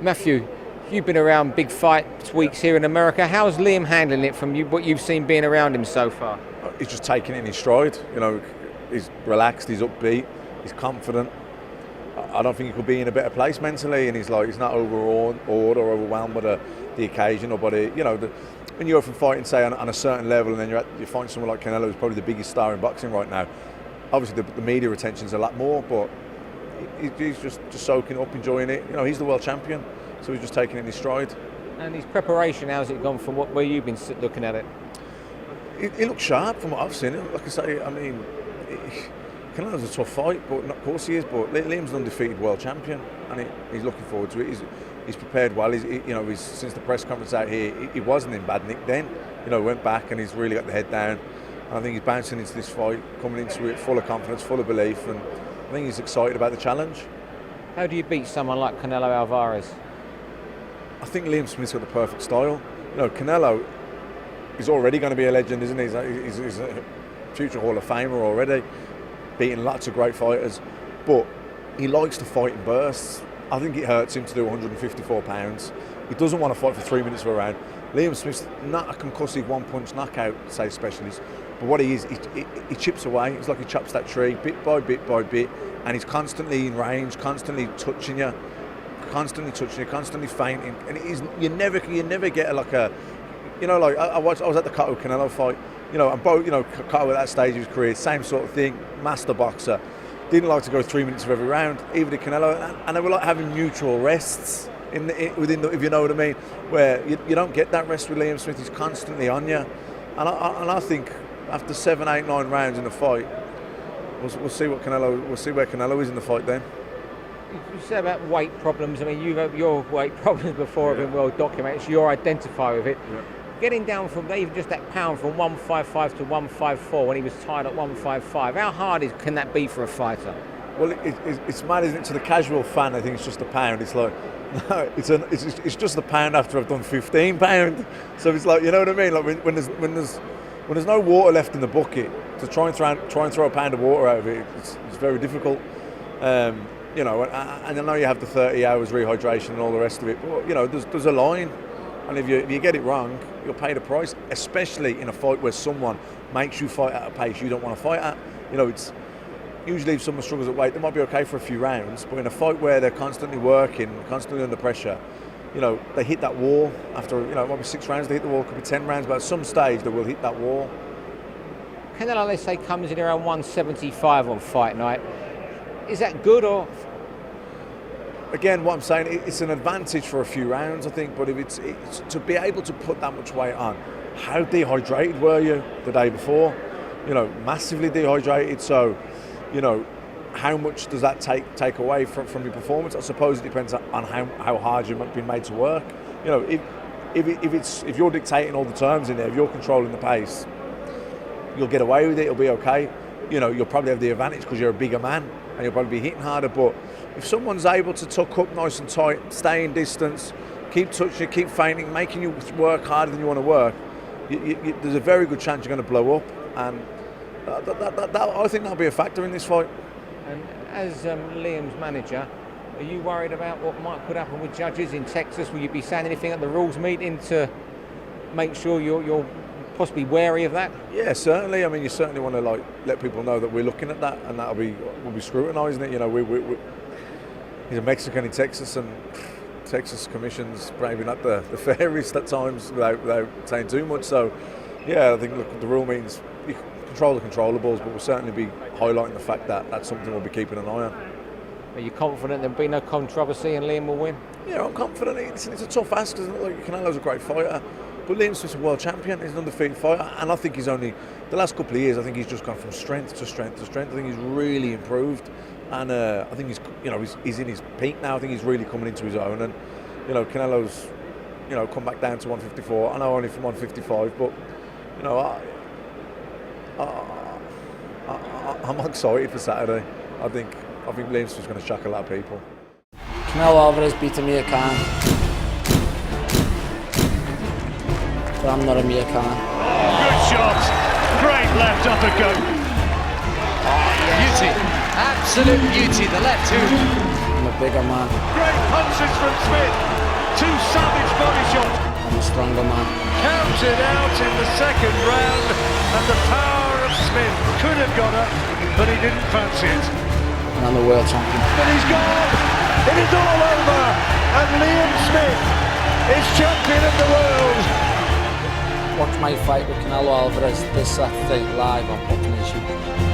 Matthew, you've been around big fight weeks here in America. How's Liam handling it from what you've seen being around him so far? He's just taking it in his stride. He's relaxed, he's upbeat, he's confident. I don't think he could be in a better place mentally, and he's not overawed or overwhelmed by the occasion or by when you go from fighting, say, on a certain level, and then you find someone like Canelo, who's probably the biggest star in boxing right now. Obviously, the media attention's a lot more, but he's just soaking up, enjoying it. He's the world champion, so he's just taking it in his stride. And his preparation, how's it gone from where you've been looking at it? It looks sharp from what I've seen. Like I say, Canelo's a tough fight, but of course he is. But Liam's an undefeated world champion, and he's looking forward to it. He's prepared well. He's since the press conference out here, he wasn't in bad nick then. Went back and he's really got the head down. And I think he's bouncing into this fight, coming into it full of confidence, full of belief, and I think he's excited about the challenge. How do you beat someone like Canelo Alvarez? I think Liam Smith's got the perfect style. Canelo is already going to be a legend, isn't he? He's a future Hall of Famer already, beating lots of great fighters, but he likes to fight in bursts. I think it hurts him to do 154 pounds. He doesn't want to fight for 3 minutes of a round. Liam Smith's not a concussive one-punch knockout, say, specialist, but what he is, he chips away. It's like he chops that tree bit by bit by bit, and he's constantly in range, constantly touching you, constantly feinting, and you never get like a, I was at the Cotto Canelo fight, and both, Cotto at that stage of his career, same sort of thing, master boxer, didn't like to go 3 minutes of every round, even the Canelo, and they were like having mutual rests within the, if you know what I mean, where you don't get that rest with Liam Smith. He's constantly on you, and I think after 7, 8, 9 rounds in the fight, we'll see where Canelo is in the fight then. You said about weight problems. I mean, you've had your weight problems before have been well documented, so you're identified with it. Yeah. Getting down from even just that pound from 155 to 154 when he was tied at 155, how hard can that be for a fighter? Well, it's mad, isn't it? To the casual fan, I think it's just a pound. It's like, no, it's just a pound after I've done 15 pound. So it's like, you know what I mean? Like when there's no water left in the bucket, to try and throw a pound of water out of it, it's very difficult. And I know you have the 30 hours rehydration and all the rest of it, but there's a line, and if you get it wrong, you'll pay the price. Especially in a fight where someone makes you fight at a pace you don't want to fight at. It's usually if someone struggles at weight, they might be okay for a few rounds, but in a fight where they're constantly working, constantly under pressure, they hit that wall after, it might be 6 rounds they hit the wall, could be 10 rounds, but at some stage they will hit that wall. Canelo, let's say, comes in around 175 on fight night. Is that good, or? Again, what I'm saying, it's an advantage for a few rounds, I think, but if it's to be able to put that much weight on, how dehydrated were you the day before? Massively dehydrated, so, how much does that take away from your performance? I suppose it depends on how hard you've been made to work. If you're dictating all the terms in there, if you're controlling the pace, you'll get away with it, it'll be okay. You'll probably have the advantage because you're a bigger man and you'll probably be hitting harder, but if someone's able to tuck up nice and tight, stay in distance, keep touching, keep feinting, making you work harder than you want to work, there's a very good chance you're going to blow up, and I think that'll be a factor in this fight. And as Liam's manager, are you worried about what could happen with judges in Texas? Will you be saying anything at the rules meeting to make sure you're possibly wary of that? Yeah, certainly. I mean, you certainly want to let people know that we're looking at that, and we'll be scrutinising it. He's a Mexican in Texas, and Texas Commission's maybe not the fairest at times, without saying too much. So, yeah, I think the rule means you control the controllables, but we'll certainly be highlighting the fact that that's something we'll be keeping an eye on. Are you confident there'll be no controversy and Liam will win? Yeah, I'm confident. It's a tough ask, because Canelo's a great fighter, but Liam Smith's a world champion. He's an undefeated fighter, and I think he's only, the last couple of years, I think he's just gone from strength to strength to strength. I think he's really improved, and I think he's in his peak now. I think he's really coming into his own, and Canelo's come back down to 154. I know only from 155, but I'm excited for Saturday. I think Liam Smith's going to shock a lot of people. Canelo Alvarez beat Amir Khan, but I'm not Amir Khan. Good shot, great left uppercut. Beauty, absolute beauty, the left hook. I'm a bigger man. Great punches from Smith. Two savage body shots. I'm a stronger man. Counted out in the second round, and the power of Smith could have got her, but he didn't fancy it. And I'm the world champion. But he's gone. It is all over, and Liam Smith is champion of the world. Watch my fight with Canelo Alvarez this Saturday live on BoxNation.